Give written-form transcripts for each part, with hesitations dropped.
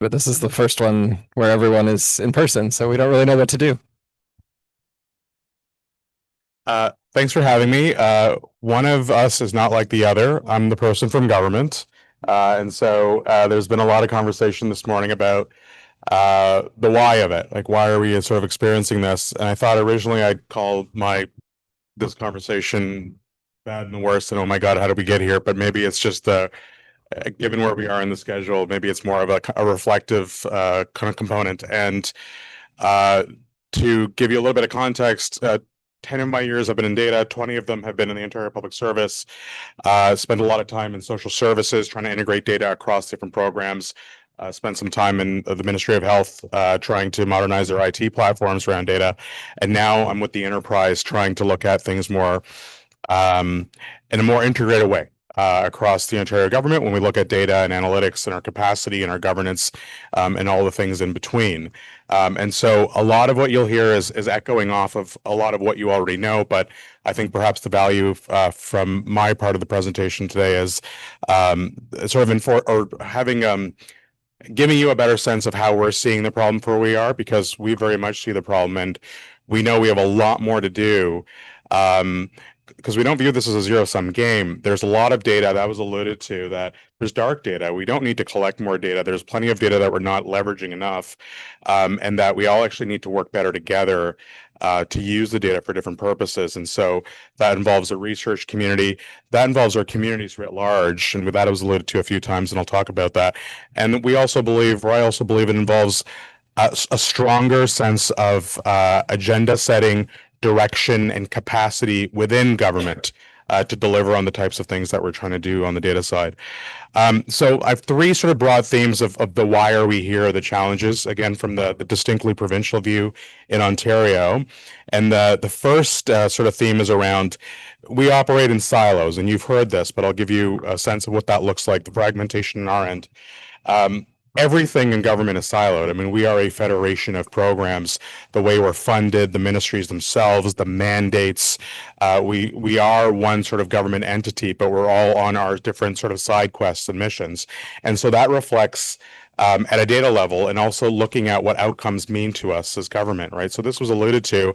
but this is the first one where everyone is in person, so we don't really know what to do. Thanks for having me. One of us is not like the other. I'm the person from government. And so there's been a lot of conversation this morning about the why of it. Like, why are we sort of experiencing this? And I thought originally I'd call this conversation bad and the worst, and oh my God, how did we get here? But maybe it's just given where we are in the schedule, maybe it's more of a reflective kind of component. And uh, to give you a little bit of context, 10 of my years I've been in data, 20 of them have been in the Ontario Public Service. Spent a lot of time in social services trying to integrate data across different programs. Spent some time in the Ministry of Health trying to modernize their IT platforms around data. And now I'm with the enterprise trying to look at things more in a more integrated way across the Ontario government when we look at data and analytics and our capacity and our governance and all the things in between. And so a lot of what you'll hear is echoing off of a lot of what you already know, but I think perhaps the value from my part of the presentation today is sort of having giving you a better sense of how we're seeing the problem for where we are, because we very much see the problem and we know we have a lot more to do. Um, because we don't view this as a zero-sum game. There's a lot of data that was alluded to that there's dark data. We don't need to collect more data. There's plenty of data that we're not leveraging enough, and that we all actually need to work better together to use the data for different purposes. And so that involves the research community. That involves our communities writ large. And with that, it was alluded to a few times, and I'll talk about that. And I also believe it involves a stronger sense of agenda setting, direction, and capacity within government to deliver on the types of things that we're trying to do on the data side. So I have three sort of broad themes of the why are we here, the challenges, again, from the distinctly provincial view in Ontario. And the first sort of theme is around we operate in silos, and you've heard this, but I'll give you a sense of what that looks like, the fragmentation on our end. Um, Everything in government is siloed. I mean, we are a federation of programs. The way we're funded, the ministries themselves, the mandates. We are one sort of government entity, but we're all on our different sort of side quests and missions. And so that reflects at a data level, and also looking at what outcomes mean to us as government, right? So this was alluded to.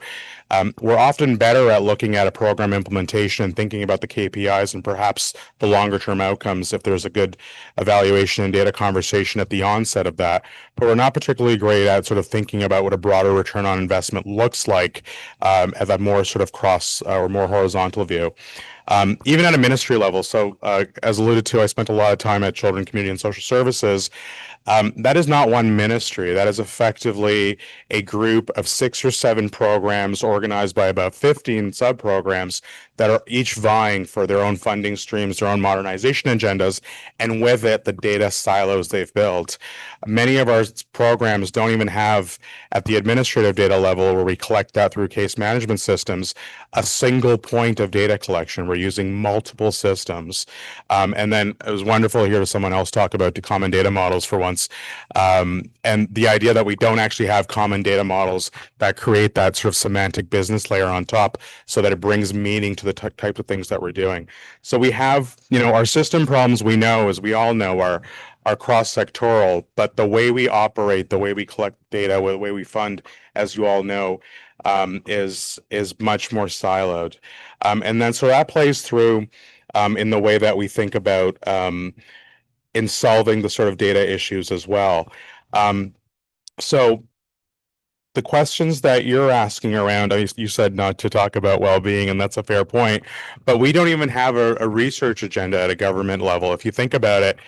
We're often better at looking at a program implementation and thinking about the KPIs and perhaps the longer term outcomes if there's a good evaluation and data conversation at the onset of that. But we're not particularly great at sort of thinking about what a broader return on investment looks like at that more sort of cross or more horizontal view. Even at a ministry level. So, as alluded to, I spent a lot of time at Children, Community, and Social Services. That is not one ministry. That is effectively a group of 6 or 7 programs organized by about 15 sub-programs that are each vying for their own funding streams, their own modernization agendas, and with it, the data silos they've built. Many of our programs don't even have, at the administrative data level, where we collect that through case management systems, a single point of data collection. We're using multiple systems. And then it was wonderful to hear someone else talk about the common data models for once. And the idea that we don't actually have common data models that create that sort of semantic business layer on top so that it brings meaning to the type of things that we're doing. So we have, our system problems, we know, as we all know, are cross-sectoral, but the way we operate, the way we collect data, the way we fund, as you all know, is much more siloed. And then so that plays through in the way that we think about in solving the sort of data issues as well. So the questions that you're asking around, you said not to talk about well-being, and that's a fair point, but we don't even have a research agenda at a government level. If you think about it,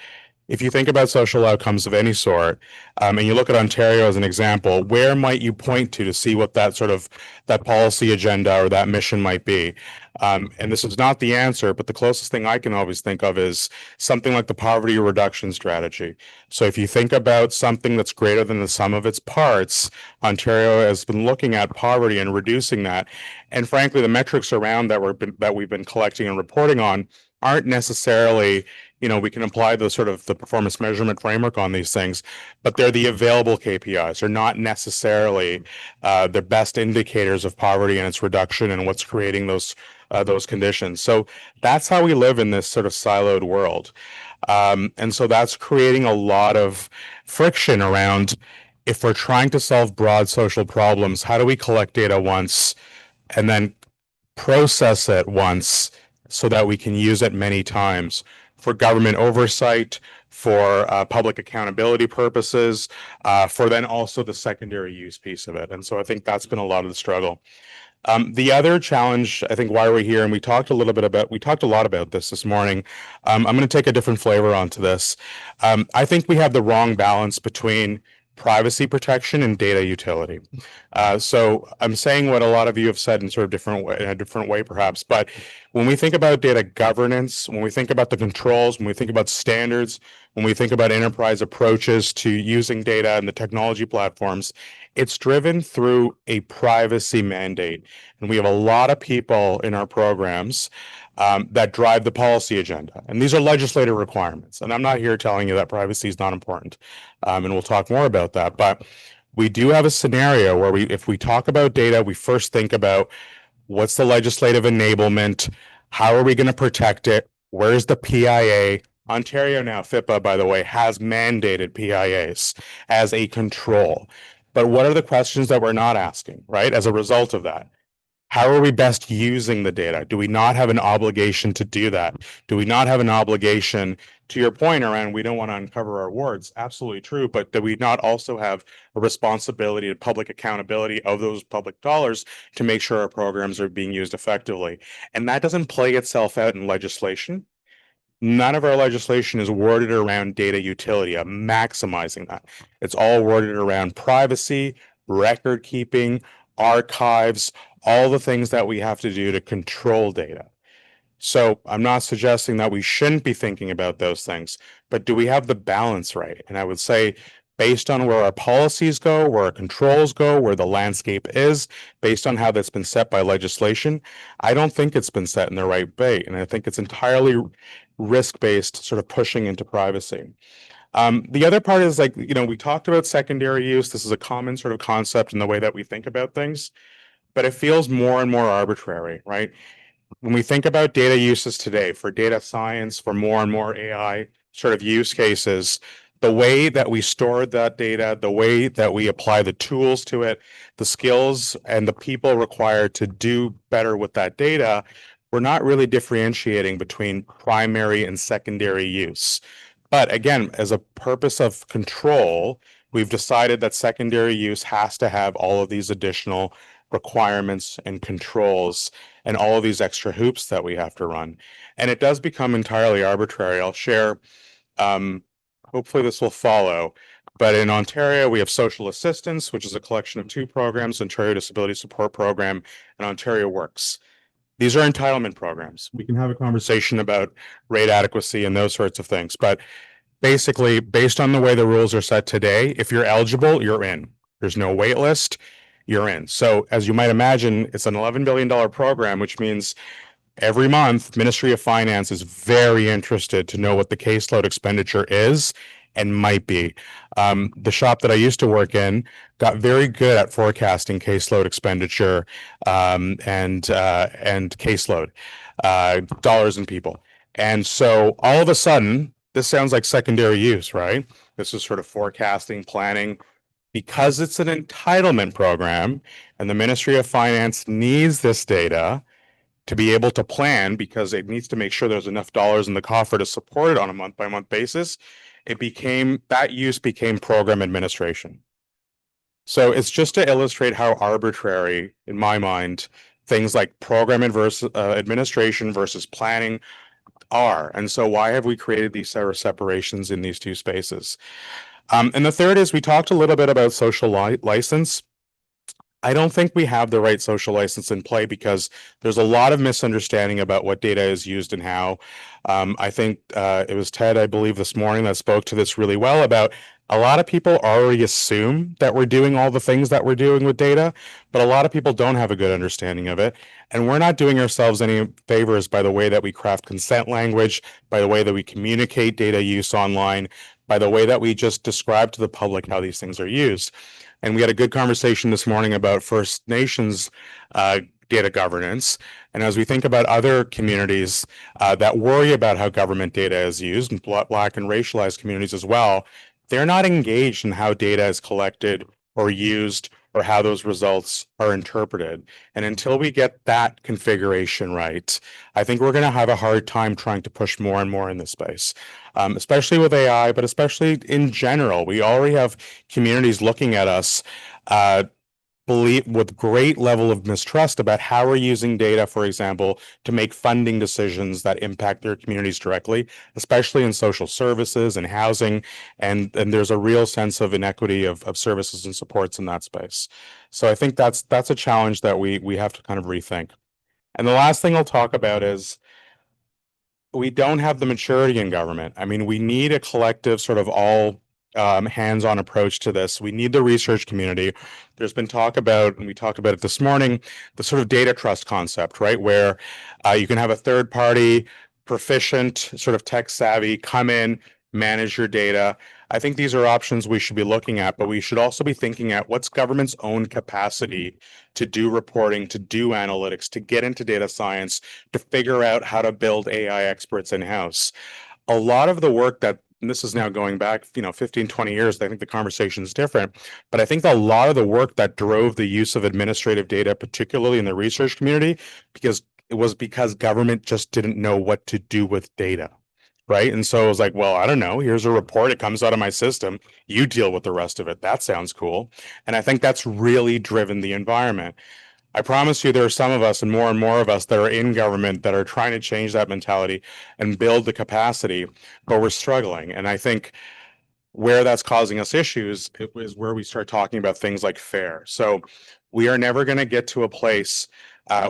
if you think about social outcomes of any sort, and you look at Ontario as an example, where might you point to see what that policy agenda or that mission might be? And this is not the answer, but the closest thing I can always think of is something like the poverty reduction strategy. So if you think about something that's greater than the sum of its parts, Ontario has been looking at poverty and reducing that. And frankly, the metrics around that we've been collecting and reporting on aren't necessarily we can apply the sort of the performance measurement framework on these things, but they're the available KPIs. They're not necessarily the best indicators of poverty and its reduction and what's creating those conditions. So that's how we live in this sort of siloed world. And so that's creating a lot of friction around, if we're trying to solve broad social problems, how do we collect data once and then process it once so that we can use it many times for government oversight, for public accountability purposes, for then also the secondary use piece of it. And so I think that's been a lot of the struggle. The other challenge, I think, why we're here, and we talked a lot about this morning. I'm going to take a different flavor onto this. I think we have the wrong balance between privacy protection and data utility. So I'm saying what a lot of you have said in sort of in a different way, perhaps. But when we think about data governance, when we think about the controls, when we think about standards, when we think about enterprise approaches to using data and the technology platforms, it's driven through a privacy mandate. And we have a lot of people in our programs that drive the policy agenda. And these are legislative requirements. And I'm not here telling you that privacy is not important. And we'll talk more about that. But we do have a scenario where if we talk about data, we first think about what's the legislative enablement? How are we going to protect it? Where's the PIA? Ontario now, FIPA, by the way, has mandated PIAs as a control. But what are the questions that we're not asking, right? As a result of that, how are we best using the data? Do we not have an obligation to do that? Do we not have an obligation, to your point around we don't want to uncover our warts? Absolutely true. But do we not also have a responsibility to public accountability of those public dollars to make sure our programs are being used effectively? And that doesn't play itself out in legislation. None of our legislation is worded around data utility, maximizing that. It's all worded around privacy, record keeping, archives, all the things that we have to do to control data. So I'm not suggesting that we shouldn't be thinking about those things, but do we have the balance right? And I would say, based on where our policies go, where our controls go, where the landscape is, based on how that's been set by legislation, I don't think it's been set in the right way. And I think it's entirely risk-based, sort of pushing into privacy. The other part is we talked about secondary use. This is a common sort of concept in the way that we think about things, but it feels more and more arbitrary, right? When we think about data uses today for data science, for more and more AI sort of use cases, the way that we store that data, the way that we apply the tools to it, the skills and the people required to do better with that data, we're not really differentiating between primary and secondary use. But again, as a purpose of control, we've decided that secondary use has to have all of these additional requirements and controls and all of these extra hoops that we have to run. And it does become entirely arbitrary. I'll share, hopefully this will follow, but in Ontario, we have social assistance, which is a collection of two programs, Ontario Disability Support Program and Ontario Works. These are entitlement programs. We can have a conversation about rate adequacy and those sorts of things, but basically, based on the way the rules are set today, if you're eligible, you're in. There's no wait list, you're in. So as you might imagine, it's an $11 billion program, which means every month, Ministry of Finance is very interested to know what the caseload expenditure is and might be. The shop that I used to work in got very good at forecasting caseload expenditure and caseload, dollars and people. And so all of a sudden, this sounds like secondary use, right? This is sort of forecasting, planning. Because it's an entitlement program and the Ministry of Finance needs this data to be able to plan, because it needs to make sure there's enough dollars in the coffer to support it on a month-by-month basis, that use became program administration. So it's just to illustrate how arbitrary, in my mind, things like program administration versus planning are. And so why have we created these separations in these two spaces? And the third is, we talked a little bit about social license. I don't think we have the right social license in play because there's a lot of misunderstanding about what data is used and how. I think it was Ted, I believe, this morning that spoke to this really well about A lot of people already assume that we're doing all the things that we're doing with data, but a lot of people don't have a good understanding of it. And we're not doing ourselves any favors by the way that we craft consent language, by the way that we communicate data use online, by the way that we just describe to the public how these things are used. And we had a good conversation this morning about First Nations data governance. And as we think about other communities that worry about how government data is used, and Black and racialized communities as well, they're not engaged in how data is collected or used or how those results are interpreted. And until we get that configuration right, I think we're going to have a hard time trying to push more and more in this space, especially with AI, but especially in general. We already have communities looking at us believe with great level of mistrust about how we're using data, for example, to make funding decisions that impact their communities directly, especially in social services and housing. And there's a real sense of inequity of services and supports in that space. So I think that's a challenge that we have to kind of rethink. And the last thing I'll talk about is we don't have the maturity in government. I mean, we need a collective sort of all hands-on approach to this. We need the research community. There's been talk about, and we talked about it this morning, the sort of data trust concept, right? Where you can have a third party, proficient, sort of tech savvy, come in, manage your data. I think these are options we should be looking at, but we should also be thinking at what's government's own capacity to do reporting, to do analytics, to get into data science, to figure out how to build AI experts in-house. A lot of the work that, and this is now going back, 15, 20 years, I think the conversation is different, but I think a lot of the work that drove the use of administrative data, particularly in the research community, because government just didn't know what to do with data. Right. And so I was like, well, I don't know. Here's a report. It comes out of my system. You deal with the rest of it. That sounds cool. And I think that's really driven the environment. I promise you, there are some of us and more of us that are in government that are trying to change that mentality and build the capacity, but we're struggling. And I think where that's causing us issues is where we start talking about things like fair. So we are never going to get to a place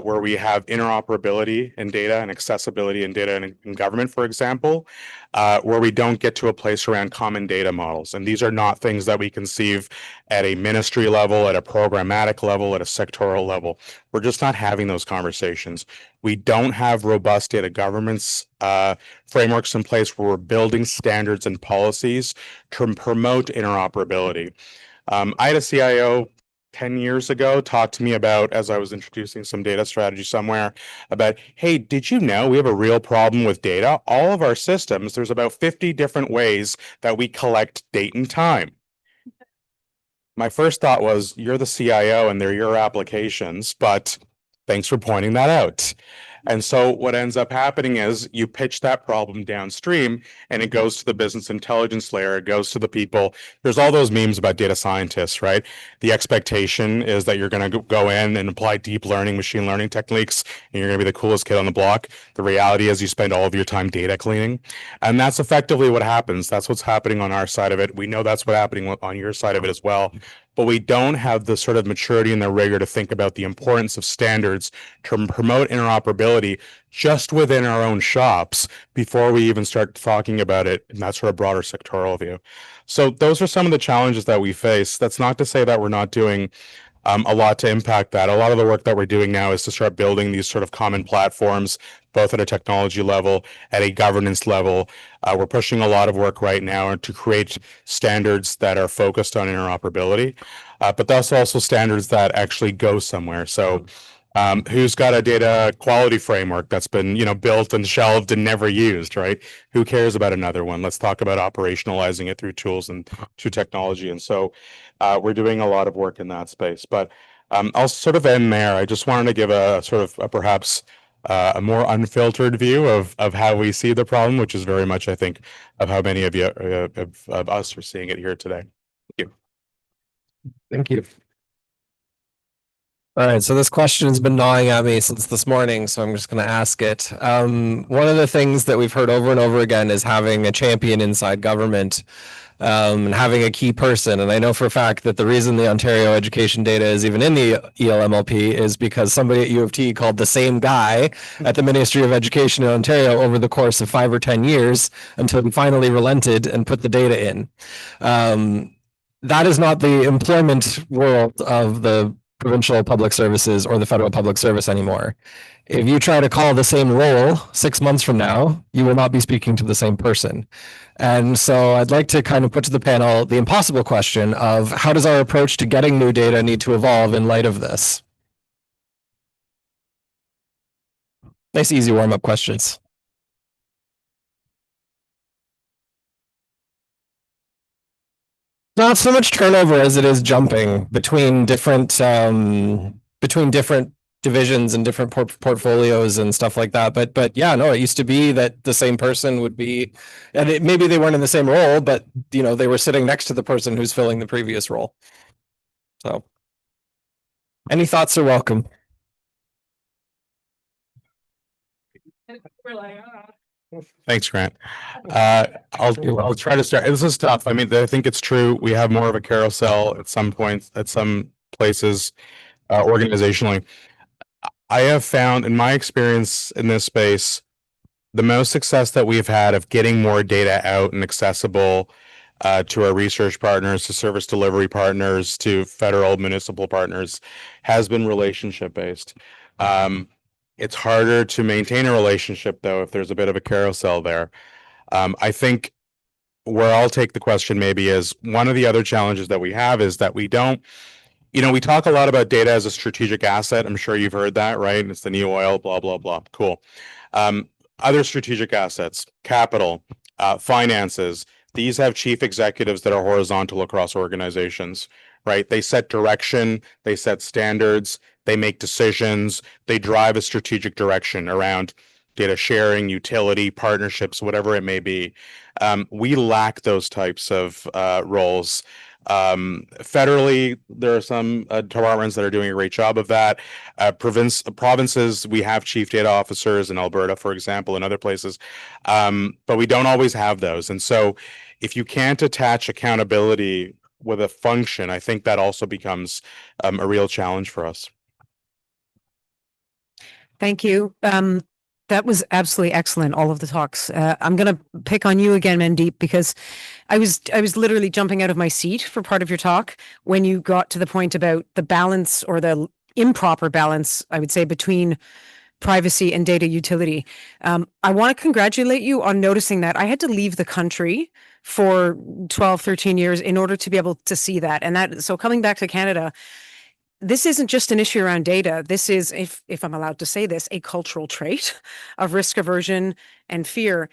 where we have interoperability in data and accessibility in data in government, for example, where we don't get to a place around common data models. And these are not things that we conceive at a ministry level, at a programmatic level, at a sectoral level. We're just not having those conversations. We don't have robust data governance frameworks in place where we're building standards and policies to promote interoperability. I had a CIO 10 years ago talk to me about, as I was introducing some data strategy somewhere, about, hey, did you know we have a real problem with data? All of our systems, there's about 50 different ways that we collect date and time. My first thought was, you're the CIO and they're your applications, but thanks for pointing that out. And so what ends up happening is you pitch that problem downstream and it goes to the business intelligence layer. It goes to the people. There's all those memes about data scientists, right? The expectation is that you're going to go in and apply deep learning, machine learning techniques, and you're going to be the coolest kid on the block. The reality is you spend all of your time data cleaning. And that's effectively what happens. That's what's happening on our side of it. We know that's what's happening on your side of it as well. But we don't have the sort of maturity and the rigor to think about the importance of standards to promote interoperability just within our own shops before we even start talking about it in that sort of broader sectoral view. So those are some of the challenges that we face. That's not to say that we're not doing a lot to impact that. A lot of the work that we're doing now is to start building these sort of common platforms, both at a technology level, at a governance level. We're pushing a lot of work right now to create standards that are focused on interoperability, but that's also standards that actually go somewhere. So who's got a data quality framework that's been, built and shelved and never used, right? Who cares about another one? Let's talk about operationalizing it through tools and through technology. And so we're doing a lot of work in that space. But I'll sort of end there. I just wanted to give a sort of perhaps a more unfiltered view of how we see the problem, which is very much, I think, of how many of you of us are seeing it here today. Thank you. Thank you. All right, so this question has been gnawing at me since this morning, so I'm just going to ask it. One of the things that we've heard over and over again is having a champion inside government, and having a key person. And I know for a fact that the reason the Ontario education data is even in the ELMLP is because somebody at U of T called the same guy at the Ministry of Education in Ontario over the course of 5 or 10 years until he finally relented and put the data in. That is not the employment world of the provincial public services or the federal public service anymore. If you try to call the same role 6 months from now, you will not be speaking to the same person. And so I'd like to kind of put to the panel the impossible question of how does our approach to getting new data need to evolve in light of this? Nice, easy warm up questions. Not so much turnover as it is jumping between different divisions and different portfolios and stuff like that. But yeah, no, it used to be that the same person would be, and maybe they weren't in the same role, but they were sitting next to the person who's filling the previous role. So, any thoughts are welcome. Thanks, Grant. I'll try to start. This is tough. I mean, I think it's true. We have more of a carousel at some points, at some places, organizationally. I have found in my experience in this space, the most success that we've had of getting more data out and accessible to our research partners, to service delivery partners, to federal municipal partners has been relationship based. It's harder to maintain a relationship though if there's a bit of a carousel there. I think where I'll take the question maybe is one of the other challenges that we have is that we don't, we talk a lot about data as a strategic asset. I'm sure you've heard that, right? It's the new oil, blah, blah, blah. Cool. Other strategic assets, capital, finances, these have chief executives that are horizontal across organizations, right? They set direction, they set standards, they make decisions, they drive a strategic direction around data sharing, utility, partnerships, whatever it may be. We lack those types of roles. Federally, there are some departments that are doing a great job of that. Provinces, we have chief data officers in Alberta, for example, and other places, but we don't always have those. And so if you can't attach accountability with a function, I think that also becomes a real challenge for us. Thank you. That was absolutely excellent, all of the talks. I'm going to pick on you again, Mandeep, because I was literally jumping out of my seat for part of your talk when you got to the point about the balance or the improper balance, I would say, between privacy and data utility. I want to congratulate you on noticing that. I had to leave the country for 12, 13 years in order to be able to see that. And so coming back to Canada, this isn't just an issue around data. This is, if I'm allowed to say this, a cultural trait of risk aversion and fear.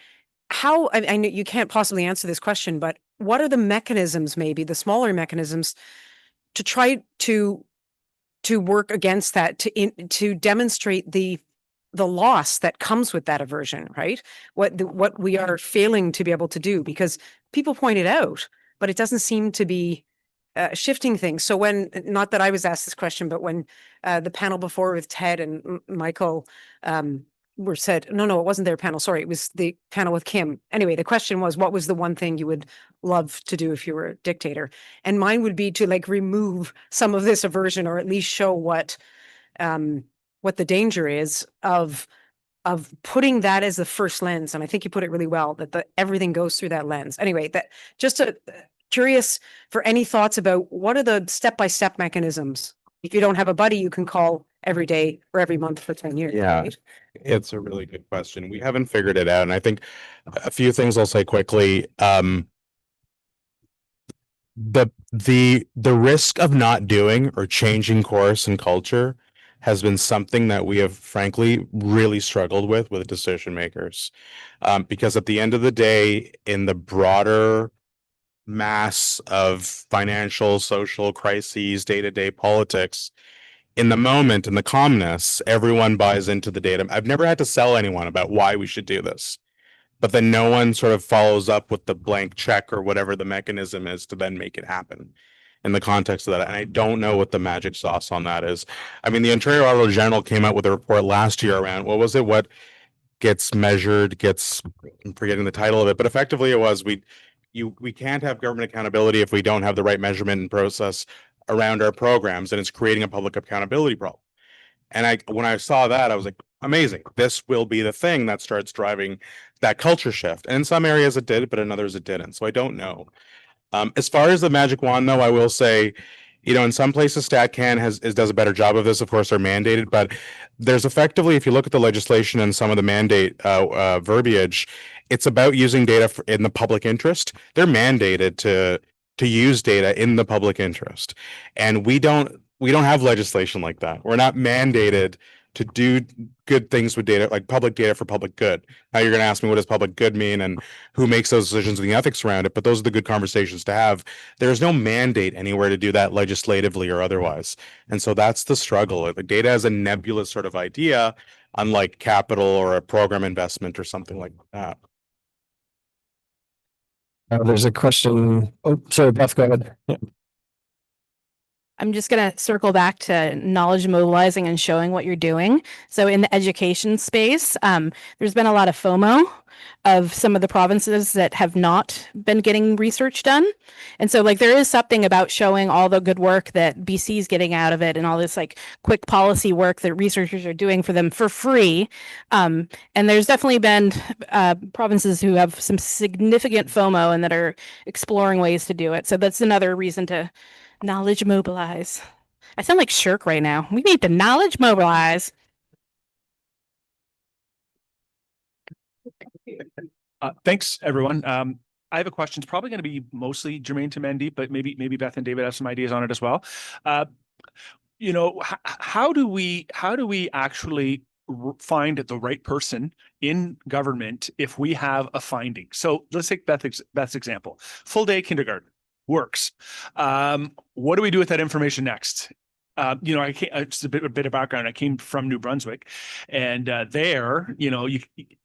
How, I know you can't possibly answer this question, but what are the mechanisms, maybe the smaller mechanisms, to try to work against that, to demonstrate the loss that comes with that aversion, right? What we are failing to be able to do, because people point it out, but it doesn't seem to be shifting things. So not that I was asked this question, but when the panel before with Ted and Michael were said, no, it wasn't their panel. Sorry, it was the panel with Kim. Anyway, the question was, what was the one thing you would love to do if you were a dictator? And mine would be to remove some of this aversion, or at least show what the danger is of putting that as the first lens. And I think you put it really well, that everything goes through that lens. Anyway, that just curious for any thoughts about what are the step-by-step mechanisms. If you don't have a buddy, you can call every day or every month for 10 years. Yeah, right? It's a really good question. We haven't figured it out. And I think a few things I'll say quickly. The risk of not doing or changing course and culture has been something that we have frankly really struggled with decision makers. Because at the end of the day, in the broader mass of financial, social crises, day-to-day politics, in the moment, in the calmness, everyone buys into the data. I've never had to sell anyone about why we should do this, but then no one sort of follows up with the blank check or whatever the mechanism is to then make it happen. in the context of that. And I don't know what the magic sauce on that is. I mean, the Ontario Auditor General came out with a report last year around what was it? What gets measured, I'm forgetting the title of it, but effectively it was we can't have government accountability if we don't have the right measurement and process around our programs, and it's creating a public accountability problem. And when I saw that, I was like, amazing. This will be the thing that starts driving that culture shift. And in some areas it did, but in others it didn't. So I don't know. As far as the magic wand, though, I will say, in some places StatCan does a better job of this. Of course, they're mandated, but there's effectively, if you look at the legislation and some of the mandate verbiage, it's about using data in the public interest. They're mandated to use data in the public interest, and we don't have legislation like that. We're not mandated to do good things with data, like public data for public good. Now you're going to ask me, what does public good mean and who makes those decisions and the ethics around it? But those are the good conversations to have. There's no mandate anywhere to do that legislatively or otherwise. And so that's the struggle. The data is a nebulous sort of idea, unlike capital or a program investment or something like that. There's a question. Oh, sorry, Beth, go ahead. Yeah. I'm just going to circle back to knowledge mobilizing and showing what you're doing. So in the education space, there's been a lot of FOMO of some of the provinces that have not been getting research done. And so there is something about showing all the good work that BC is getting out of it and all this quick policy work that researchers are doing for them for free. And there's definitely been provinces who have some significant FOMO and that are exploring ways to do it. So that's another reason to knowledge mobilize. I sound like Shirk right now. We need to knowledge mobilize. Thanks, everyone. I have a question. It's probably going to be mostly germane to Mandeep, but maybe Beth and David have some ideas on it as well. How do we actually find the right person in government if we have a finding? So let's take Beth's example. Full day kindergarten works. What do we do with that information next? Just a bit of background. I came from New Brunswick, and there, the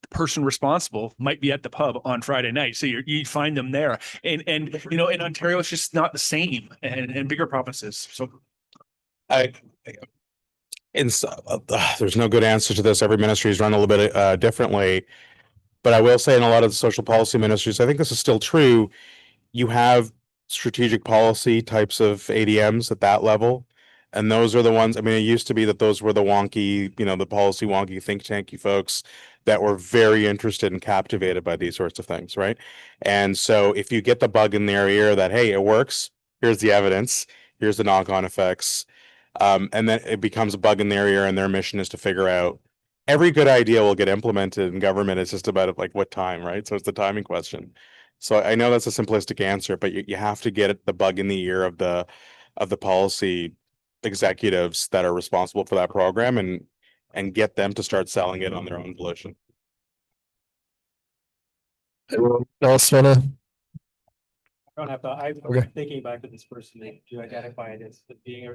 person responsible might be at the pub on Friday night, so you find them there. And in Ontario, it's just not the same, and bigger provinces. So, there's no good answer to this. Every ministry is run a little bit differently, but I will say in a lot of the social policy ministries, I think this is still true. You have strategic policy types of ADMs at that level. And those are the ones, it used to be that those were the wonky, the policy wonky think tanky folks that were very interested and captivated by these sorts of things, right? And so if you get the bug in their ear that, hey, it works, here's the evidence, here's the knock-on effects, and then it becomes a bug in their ear and their mission is to figure out every good idea will get implemented in government. It's just about what time, right? So it's the timing question. So I know that's a simplistic answer, but you have to get the bug in the ear of the policy executives that are responsible for that program and get them to start selling it on their own volition. Anyone else wanna? I don't have to. I'm Okay. thinking back to this person that you identify it as being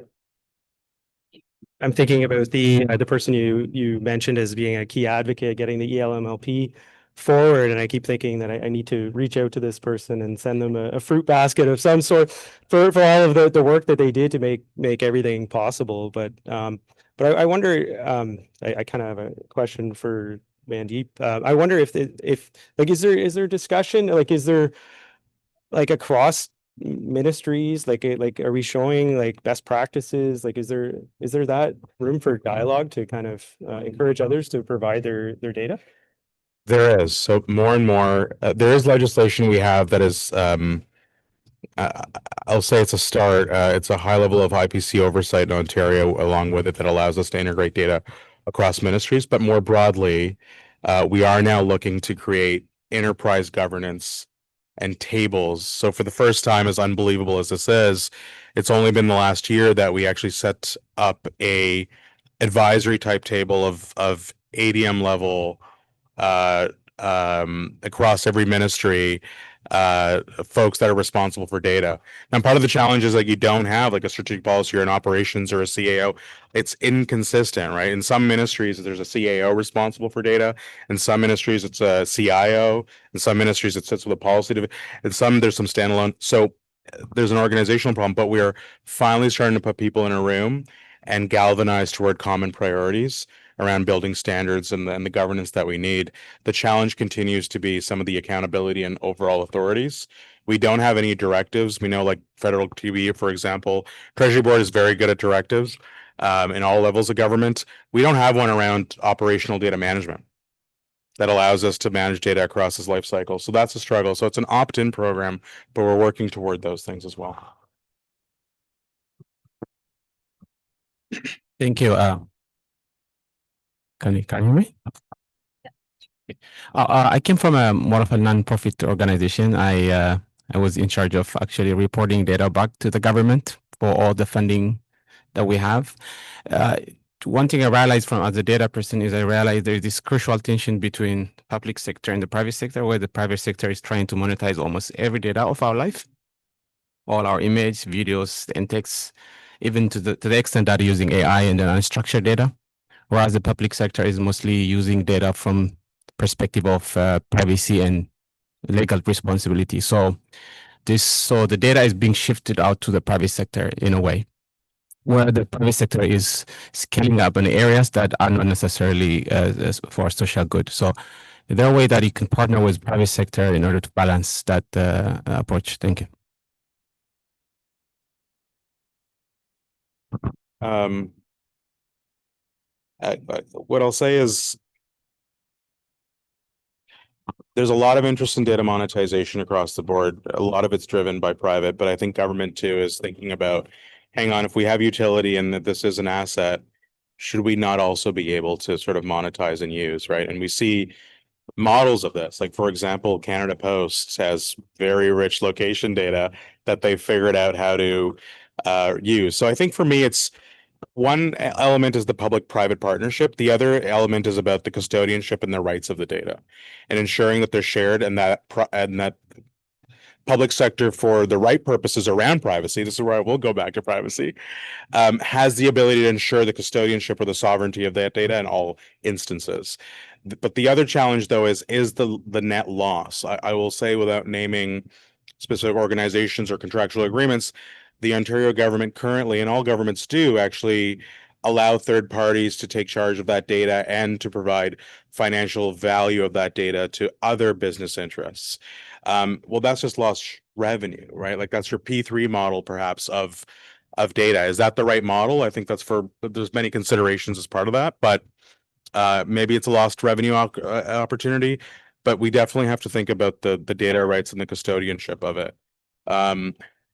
I'm thinking about the person you mentioned as being a key advocate, getting the ELMLP forward, and I keep thinking that I need to reach out to this person and send them a fruit basket of some sort for all of the work that they did to make everything possible. But I wonder, I kind of have a question for Mandeep. I wonder if is there discussion, is there across ministries, are we showing best practices? Is there that room for dialogue to kind of encourage others to provide their data? There is. So more and more, there is legislation we have that is, I'll say it's a start. It's a high level of IPC oversight in Ontario along with it that allows us to integrate data across ministries. But more broadly, we are now looking to create enterprise governance and tables. So for the first time, as unbelievable as this is, it's only been the last year that we actually set up a advisory type table of ADM level across every ministry, folks that are responsible for data. Now, part of the challenge is you don't have a strategic policy or an operations or a CAO. It's inconsistent, right? In some ministries, there's a CAO responsible for data. In some ministries, it's a CIO. In some ministries, it sits with a policy. In some, there's some standalone. So there's an organizational problem, but we are finally starting to put people in a room and galvanize toward common priorities around building standards and the governance that we need. The challenge continues to be some of the accountability and overall authorities. We don't have any directives. We know, like federal TV, for example, Treasury Board is very good at directives in all levels of government. We don't have one around operational data management that allows us to manage data across this life cycle. So that's a struggle. So it's an opt-in program, but we're working toward those things as well. Thank you. Can you hear me? I came from a more of a non-profit organization. I was in charge of actually reporting data back to the government for all the funding that we have. One thing I realized from as a data person is I realized there's this crucial tension between public sector and the private sector, where the private sector is trying to monetize almost every data of our life, all our image, videos, and texts, even to the extent that using AI and then unstructured data, whereas the public sector is mostly using data from perspective of privacy and legal responsibility. So the data is being shifted out to the private sector in a way, where the private sector is scaling up in areas that are not necessarily for social good. So is there a way that you can partner with private sector in order to balance that approach? Thank you. What I'll say is there's a lot of interest in data monetization across the board. A lot of it's driven by private, but I think government too is thinking about, hang on, if we have utility and that this is an asset, should we not also be able to sort of monetize and use, right? And we see models of this. Like, for example, Canada Post has very rich location data that they figured out how to use. So I think for me, it's one element is the public-private partnership. The other element is about the custodianship and the rights of the data, and ensuring that they're shared and that public sector, for the right purposes around privacy, this is where I will go back to privacy, has the ability to ensure the custodianship or the sovereignty of that data in all instances. But the other challenge, though, is the net loss. I will say, without naming specific organizations or contractual agreements, the Ontario government currently, and all governments do, actually allow third parties to take charge of that data and to provide financial value of that data to other business interests. Well, that's just lost revenue, right? Like, that's your P3 model, perhaps, of data. Is that the right model? I think there's many considerations as part of that, but maybe it's a lost revenue opportunity. But we definitely have to think about the data rights and the custodianship of it.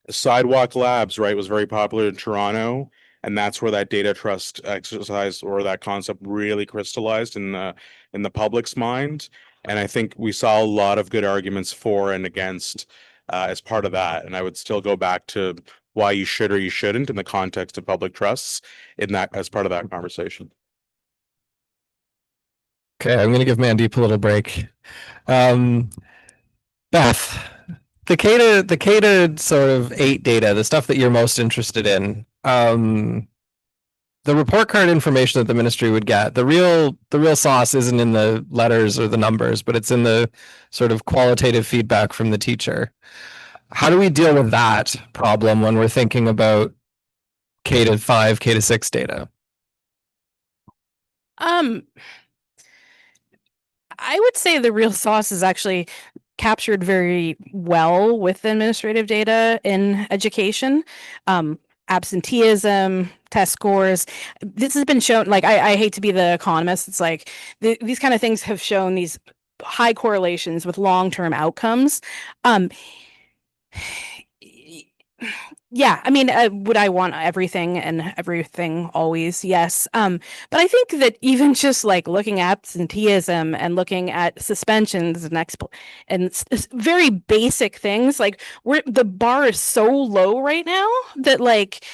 Sidewalk Labs, right, was very popular in Toronto, and that's where that data trust exercise or that concept really crystallized in the public's mind. And I think we saw a lot of good arguments for and against as part of that. And I would still go back to why you should or you shouldn't in the context of public trusts in that as part of that conversation. Okay, I'm going to give Mandeep a little break. Beth, the CADA sort of 8 data, the stuff that you're most interested in, the report card information that the ministry would get, the real sauce isn't in the letters or the numbers, but it's in the sort of qualitative feedback from the teacher. How do we deal with that problem when we're thinking about CADA 5, CADA 6 data? I would say the real sauce is actually captured very well with administrative data in education. Absenteeism, test scores. This has been shown, like, I hate to be the economist. It's like these kind of things have shown these high correlations with long-term outcomes. Yeah, I mean, would I want everything and everything always? Yes. But I think that even just like looking at absenteeism and looking at suspensions and very basic things, like the bar is so low right now that like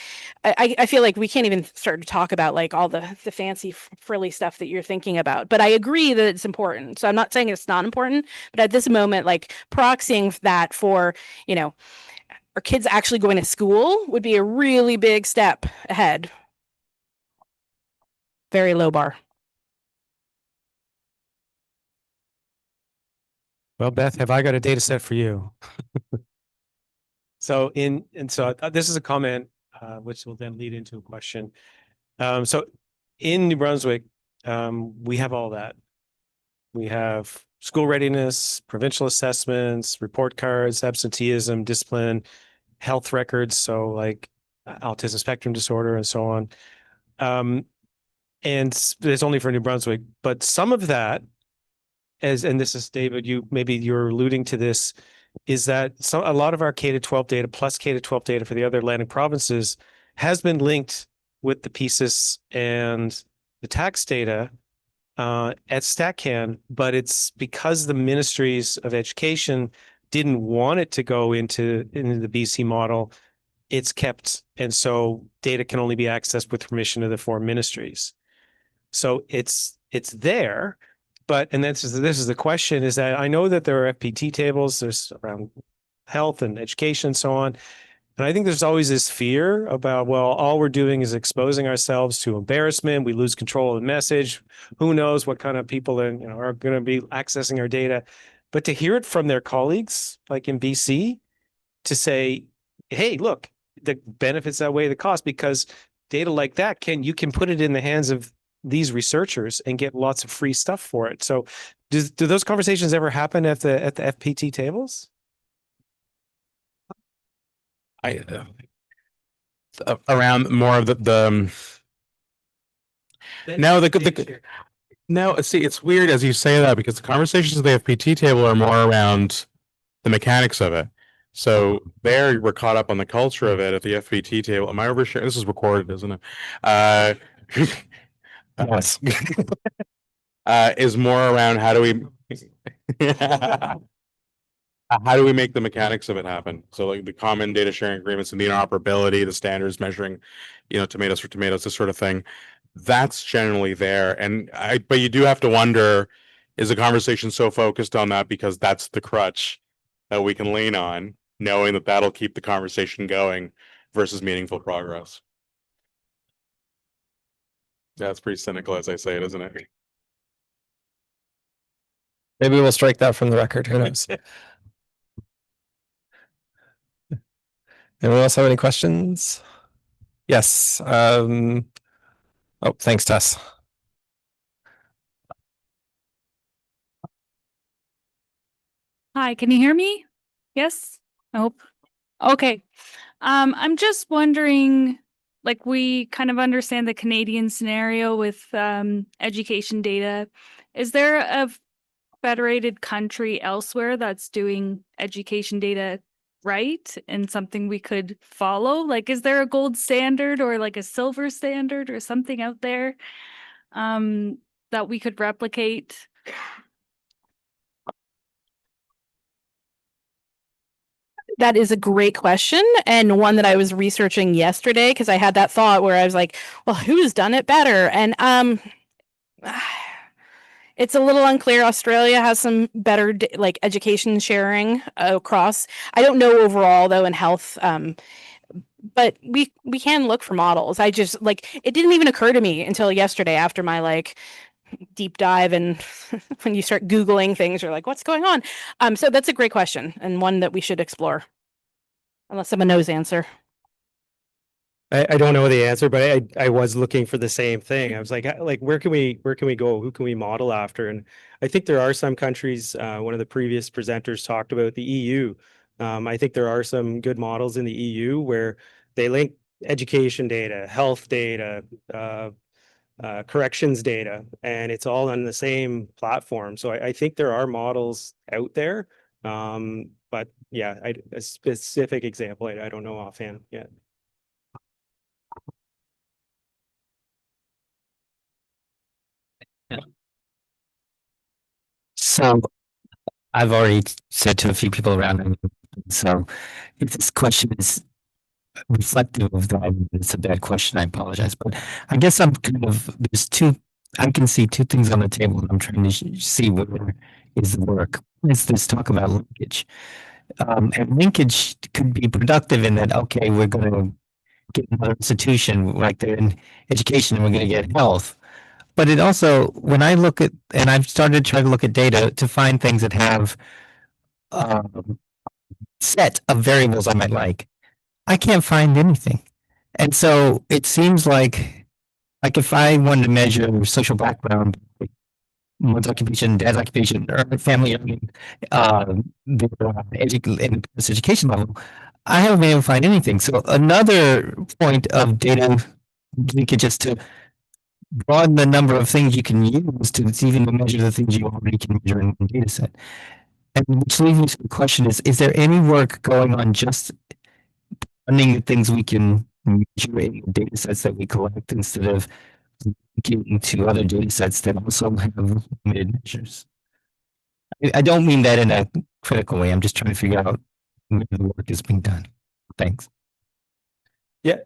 I feel like we can't even start to talk about like all the fancy frilly stuff that you're thinking about. But I agree that it's important. So I'm not saying it's not important, but at this moment, like proxying that for, are kids actually going to school would be a really big step ahead. Very low bar. Well, Beth, have I got a data set for you? So this is a comment, which will then lead into a question. So in New Brunswick, we have all that. We have school readiness, provincial assessments, report cards, absenteeism, discipline, health records. So like autism spectrum disorder and so on. And it's only for New Brunswick, but some of that, and this is David, you're alluding to this, is that a lot of our K-12 data plus K-12 data for the other Atlantic provinces has been linked with the PCIS and the tax data at StatCan, but it's because the ministries of education didn't want it to go into the BC model, it's kept, and so data can only be accessed with permission of the four ministries. So it's there, but, and this is the question, is that I know that there are FPT tables, there's around health and education and so on. And I think there's always this fear about, well, all we're doing is exposing ourselves to embarrassment. We lose control of the message. Who knows what kind of people are going to be accessing our data. But to hear it from their colleagues, like in BC, to say, hey, look, the benefits outweigh the cost, because data like that you can put it in the hands of these researchers and get lots of free stuff for it. So do those conversations ever happen at the FPT tables? Around more of the no, see, it's weird as you say that, because the conversations at the FPT table are more around the mechanics of it. So there we're caught up on the culture of it at the FPT table. Am I oversharing? This is recorded, isn't it? Yes. Is more around how do we make the mechanics of it happen? So like the common data sharing agreements and the interoperability, the standards measuring, tomatoes for tomatoes, this sort of thing. That's generally there. But you do have to wonder, is the conversation so focused on that because that's the crutch that we can lean on, knowing that that'll keep the conversation going versus meaningful progress? That's pretty cynical as I say it, isn't it? Maybe we'll strike that from the record. Who knows? Anyone else have any questions? Yes. Oh, thanks, Tess. Hi, can you hear me? Yes? I hope. Okay. I'm just wondering, like, we kind of understand the Canadian scenario with education data. Is there a federated country elsewhere that's doing education data right and something we could follow? Like, is there a gold standard or like a silver standard or something out there that we could replicate? That is a great question, and one that I was researching yesterday, because I had that thought where I was like, well, who's done it better? And it's a little unclear. Australia has some better like education sharing across. I don't know overall though in health, but we can look for models. I just it didn't even occur to me until yesterday after my deep dive, and when you start Googling things, you're like, what's going on? So that's a great question and one that we should explore. Unless someone knows the answer. I don't know the answer, but I was looking for the same thing. I was like where can we go? Who can we model after? And I think there are some countries, one of the previous presenters talked about the EU. I think there are some good models in the EU where they link education data, health data, corrections data, and it's all on the same platform. So I think there are models out there. But yeah, a specific example, I don't know offhand yet. So I've already said to a few people around, so if this question is reflective of that, it's a bad question, I apologize. But I guess I can see two things on the table, and I'm trying to see where is the work. Is this talk about linkage? And linkage could be productive in that, okay, we're going to get another institution like they're in education and we're going to get health. But it also, when I look at, and I've started to try to look at data to find things that have set of variables I might like, I can't find anything. And so it seems like if I wanted to measure social background, one's occupation, dad's occupation, or family, education level, I haven't been able to find anything. So another point of data leakage is to broaden the number of things you can use to even measure the things you already can measure in one data set. And which leads me to the question is there any work going on just finding the things we can measure in the data sets that we collect instead of getting to other data sets that also have limited measures? I don't mean that in a critical way. I'm just trying to figure out where the work is being done. Thanks. Yeah.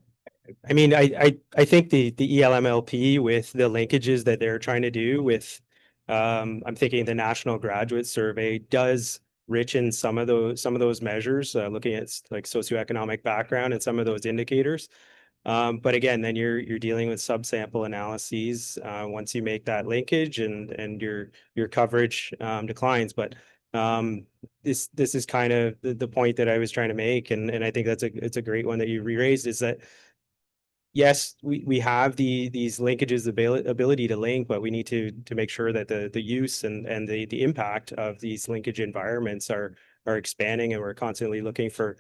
I mean, I think the ELMLP with the linkages that they're trying to do with, I'm thinking the National Graduate Survey does rich in some of those measures, looking at like socioeconomic background and some of those indicators. But again, then you're dealing with subsample analyses once you make that linkage and your coverage declines. But this is kind of the point that I was trying to make, and I think it's a great one that you re-raised, is that yes, we have these linkages ability to link, but we need to make sure that the use and the impact of these linkage environments are expanding, and we're constantly looking for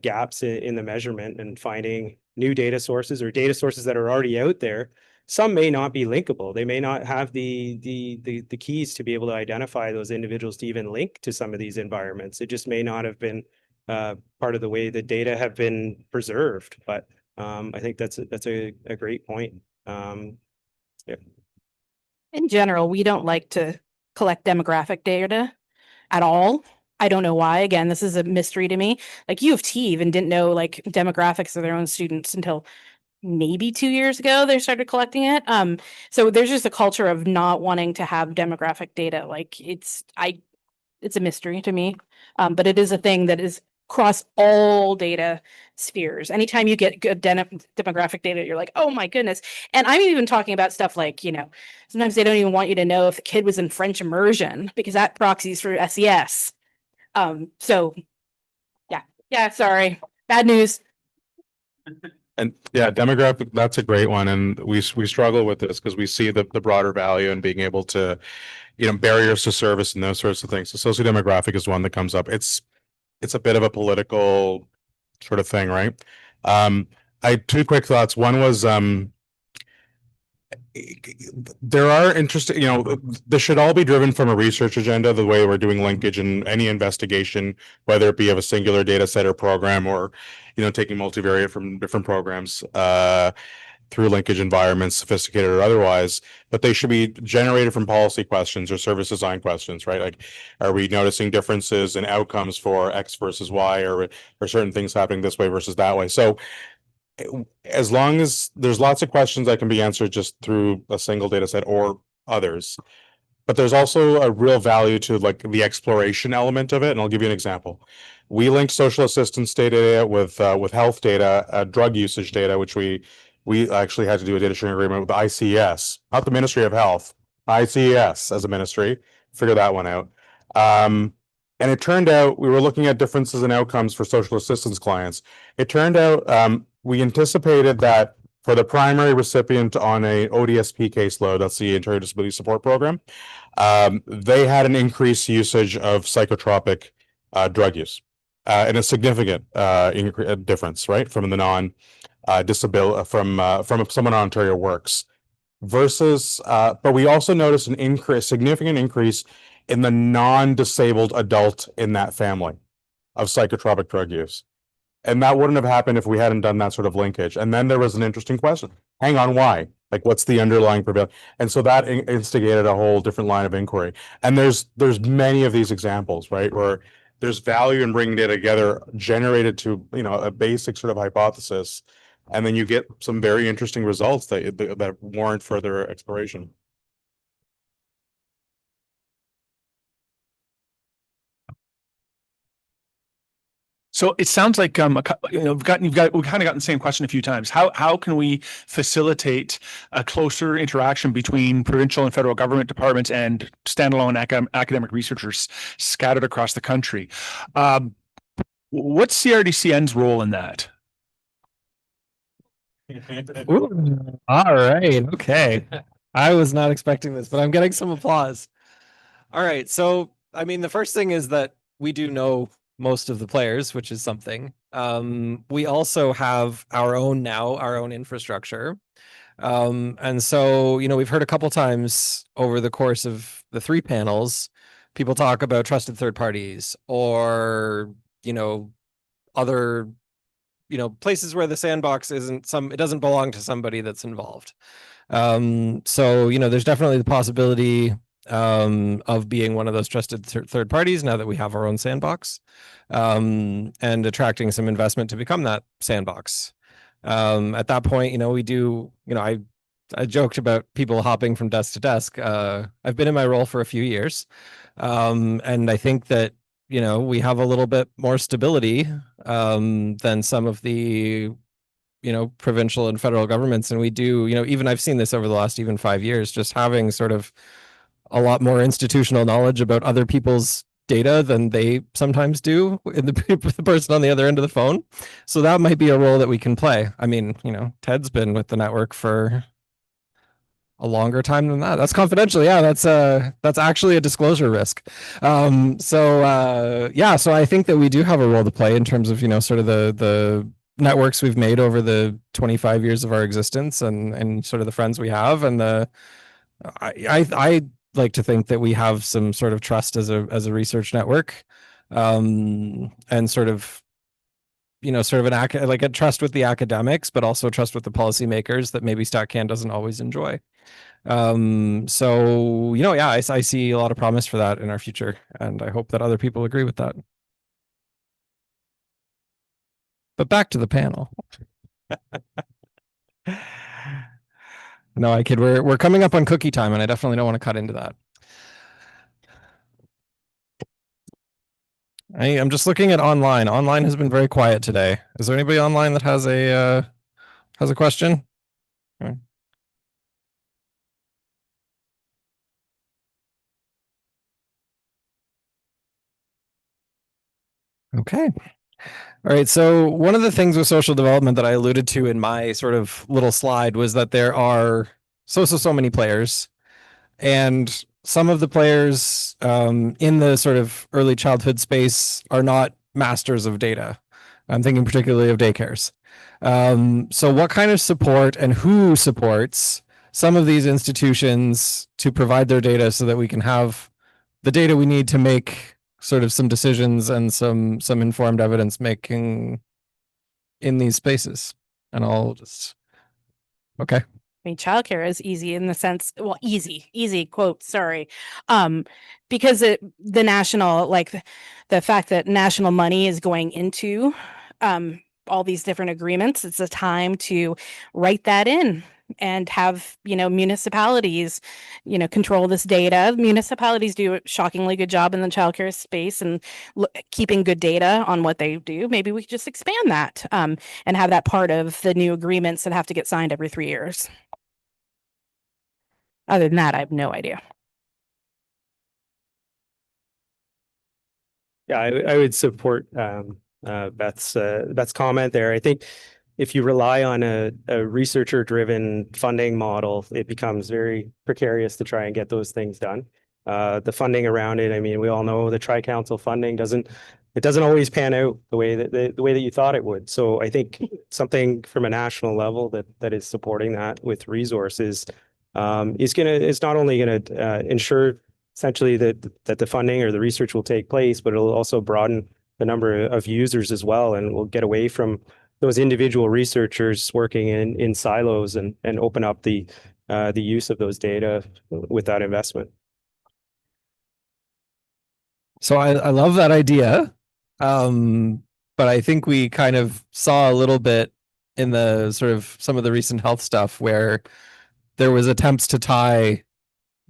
gaps in the measurement and finding new data sources or data sources that are already out there. Some may not be linkable. They may not have the keys to be able to identify those individuals to even link to some of these environments. It just may not have been part of the way the data have been preserved. But I think that's a great point. Yeah. In general, we don't like to collect demographic data at all. I don't know why. Again, this is a mystery to me. Like U of T even didn't know like demographics of their own students until maybe 2 years ago they started collecting it. So there's just a culture of not wanting to have demographic data. Like it's a mystery to me. But it is a thing that is across all data spheres. Anytime you get good demographic data, you're like, oh my goodness. And I'm even talking about stuff like, sometimes they don't even want you to know if the kid was in French immersion because that proxies for SES. So yeah, sorry, bad news. And yeah, demographic, that's a great one. And we struggle with this because we see the broader value in being able to, barriers to service and those sorts of things. So sociodemographic is one that comes up. It's a bit of a political sort of thing, right? I had two quick thoughts. One was there are interesting, this should all be driven from a research agenda, the way we're doing linkage in any investigation, whether it be of a singular data set or program or, taking multivariate from different programs through linkage environments, sophisticated or otherwise, but they should be generated from policy questions or service design questions, right? Like, are we noticing differences in outcomes for X versus Y, or certain things happening this way versus that way? So as long as there's lots of questions that can be answered just through a single data set or others, but there's also a real value to like the exploration element of it. And I'll give you an example. We linked social assistance data with health data, drug usage data, which we actually had to do a data sharing agreement with the ICS, not the Ministry of Health, ICS as a ministry, figure that one out. And it turned out we were looking at differences in outcomes for social assistance clients. It turned out we anticipated that for the primary recipient on a ODSP caseload, that's the Ontario Disability Support Program, they had an increased usage of psychotropic drug use, and a significant difference, right, from the non-disability from someone on Ontario Works, versus. But we also noticed significant increase in the non-disabled adult in that family of psychotropic drug use. And that wouldn't have happened if we hadn't done that sort of linkage. And then there was an interesting question. Hang on, why? Like, what's the underlying prevalence? And so that instigated a whole different line of inquiry. And there's many of these examples, right, where there's value in bringing data together, generated to, a basic sort of hypothesis. And then you get some very interesting results that warrant further exploration. So it sounds like we've kind of gotten the same question a few times. How can we facilitate a closer interaction between provincial and federal government departments and standalone academic researchers scattered across the country? What's CRDCN's role in that? Ooh, all right. Okay. I was not expecting this, but I'm getting some applause. All right. So, I mean, the first thing is that we do know most of the players, which is something. We also have our own infrastructure. And so, we've heard a couple times over the course of the 3 panels, people talk about trusted third parties or, other places where the sandbox it doesn't belong to somebody that's involved. So there's definitely the possibility of being one of those trusted third parties now that we have our own sandbox, and attracting some investment to become that sandbox. At that point, we do, I joked about people hopping from desk to desk. I've been in my role for a few years, and I think that we have a little bit more stability than some of the provincial and federal governments. And we do, even I've seen this over the last even 5 years, just having sort of a lot more institutional knowledge about other people's data than they sometimes do in the person on the other end of the phone. So that might be a role that we can play. I mean, Ted's been with the network for a longer time than that. That's confidential. Yeah, that's actually a disclosure risk. So I think that we do have a role to play in terms of, sort of the networks we've made over the 25 years of our existence and sort of the friends we have. And I like to think that we have some sort of trust as a research network, and sort of a trust with the academics, but also trust with the policymakers that maybe StatCan doesn't always enjoy. So I see a lot of promise for that in our future, and I hope that other people agree with that. But back to the panel. No, I kid. We're coming up on cookie time, and I definitely don't want to cut into that. I'm just looking at online. Online has been very quiet today. Is there anybody online that has a question? Okay. All right. So one of the things with social development that I alluded to in my sort of little slide was that there are so many players, and some of the players in the sort of early childhood space are not masters of data. I'm thinking particularly of daycares. So what kind of support and who supports some of these institutions to provide their data so that we can have the data we need to make sort of some decisions and some informed evidence making in these spaces? And I'll just, okay. I mean, childcare is easy in the sense, well, easy quote, sorry. Because the national, like the fact that national money is going into all these different agreements, it's a time to write that in and have, municipalities, control this data. Municipalities do a shockingly good job in the childcare space and keeping good data on what they do. Maybe we could just expand that and have that part of the new agreements that have to get signed every 3 years. Other than that, I have no idea. Yeah, I would support Beth's comment there. I think if you rely on a researcher-driven funding model, it becomes very precarious to try and get those things done. The funding around it, I mean, we all know the Tri-Council funding doesn't always pan out the way that you thought it would. So I think something from a national level that is supporting that with resources is not only gonna ensure essentially that the funding or the research will take place, but it'll also broaden the number of users as well, and we'll get away from those individual researchers working in silos and open up the use of those data with that investment. So I love that idea. But I think we kind of saw a little bit in the sort of some of the recent health stuff where there was attempts to tie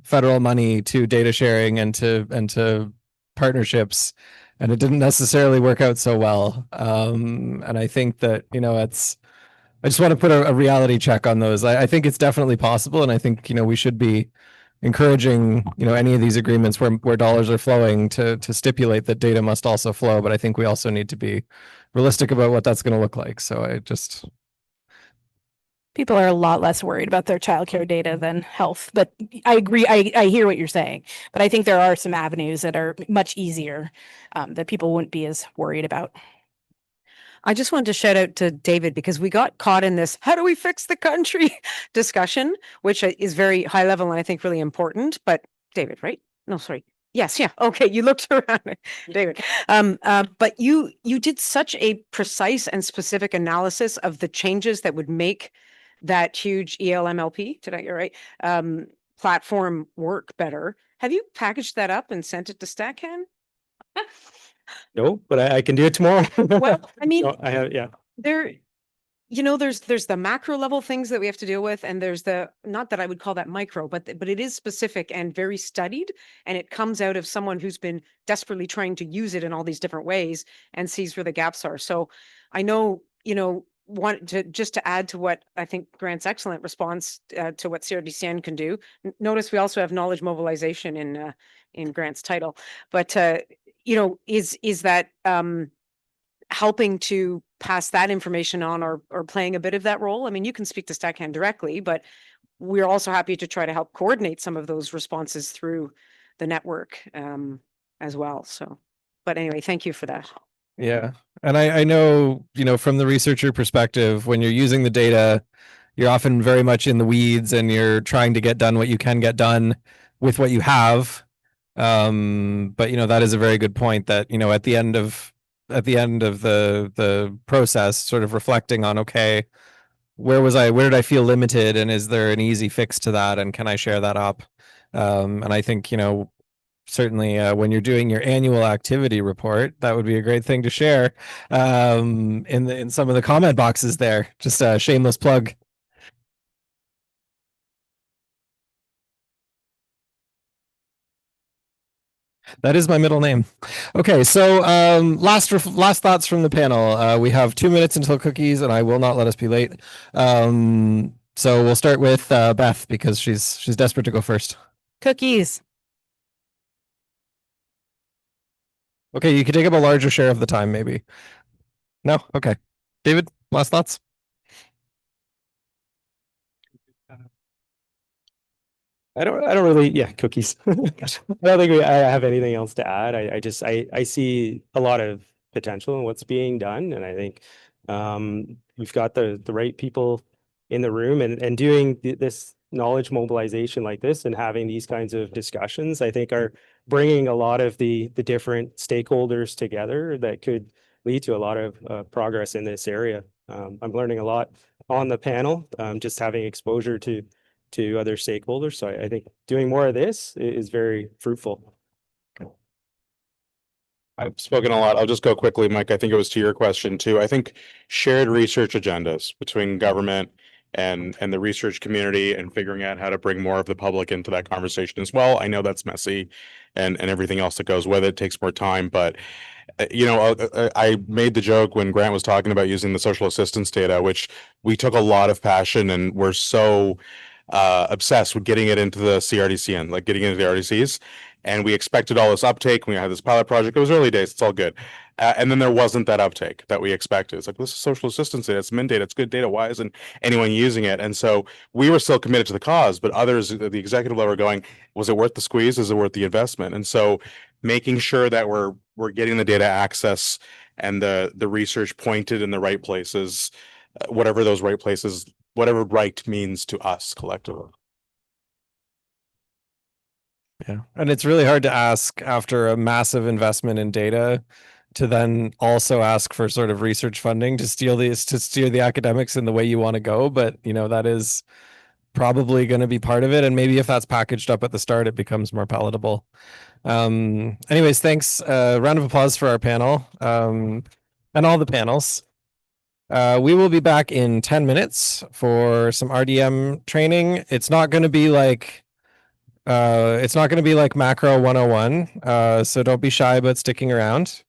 federal money to data sharing and to partnerships, and it didn't necessarily work out so well. And I think that, I just want to put a reality check on those. I think it's definitely possible, and I think, we should be encouraging, any of these agreements where dollars are flowing to stipulate that data must also flow. But I think we also need to be realistic about what that's going to look like. So People are a lot less worried about their childcare data than health, but I agree. I hear what you're saying, but I think there are some avenues that are much easier that people wouldn't be as worried about. I just wanted to shout out to David because we got caught in this how do we fix the country discussion, which is very high level and I think really important. But David, right? No, sorry. Yes, yeah. Okay, you looked around, David. But you did such a precise and specific analysis of the changes that would make that huge ELMLP, did I get it right? Platform work better. Have you packaged that up and sent it to Stackhand? No, but I can do it tomorrow. Well, I mean, No, I have, yeah. there's the macro level things that we have to deal with, and there's the, not that I would call that micro, but it is specific and very studied, and it comes out of someone who's been desperately trying to use it in all these different ways and sees where the gaps are. So I know, want to just to add to what I think Grant's excellent response to what CRDCN can do. Notice we also have knowledge mobilization in Grant's title, but is that helping to pass that information on or playing a bit of that role? I mean, you can speak to Stackhand directly, but we're also happy to try to help coordinate some of those responses through the network as well. So, but anyway, thank you for that. Yeah. And I know, from the researcher perspective, when you're using the data, you're often very much in the weeds and you're trying to get done what you can get done with what you have. But that is a very good point that, at the end of the process, sort of reflecting on, okay, where did I feel limited, and is there an easy fix to that, and can I share that up? And I think, certainly when you're doing your annual activity report, that would be a great thing to share in some of the comment boxes there. Just a shameless plug. That is my middle name. Okay, so last thoughts from the panel. We have 2 minutes until cookies, and I will not let us be late. So we'll start with Beth because she's desperate to go first. Cookies. Okay, you could take up a larger share of the time, maybe. No? Okay. David, last thoughts? I don't really, yeah, cookies. I don't think I have anything else to add. I see a lot of potential in what's being done. And I think we've got the right people in the room and doing this knowledge mobilization like this and having these kinds of discussions, I think are bringing a lot of the different stakeholders together that could lead to a lot of progress in this area. I'm learning a lot on the panel, just having exposure to other stakeholders. So I think doing more of this is very fruitful. I've spoken a lot. I'll just go quickly, Mike. I think it was to your question too. I think shared research agendas between government and the research community and figuring out how to bring more of the public into that conversation as well. I know that's messy and everything else that goes with it takes more time, but I made the joke when Grant was talking about using the social assistance data, which we took a lot of passion and we're so obsessed with getting it into the CRDCN, like getting into the RDCs. And we expected all this uptake. We had this pilot project. It was early days. It's all good. And then there wasn't that uptake that we expected. It's like, this is social assistance data. It's min data. It's good data. Why isn't anyone using it? And so we were still committed to the cause, but others at the executive level were going, was it worth the squeeze? Is it worth the investment? And so making sure that we're getting the data access and the research pointed in the right places, whatever those right places, whatever right means to us collectively. Yeah. And it's really hard to ask after a massive investment in data to then also ask for sort of research funding to steer the academics in the way you want to go. But, that is probably going to be part of it. And maybe if that's packaged up at the start, it becomes more palatable. Anyways, thanks. Round of applause for our panel and all the panels. We will be back in 10 minutes for some RDM training. It's not going to be like macro 101. So don't be shy about sticking around.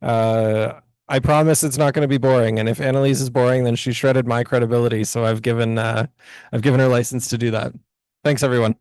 I promise it's not going to be boring. And if Annalise is boring, then she shredded my credibility. So I've given her license to do that. Thanks, everyone.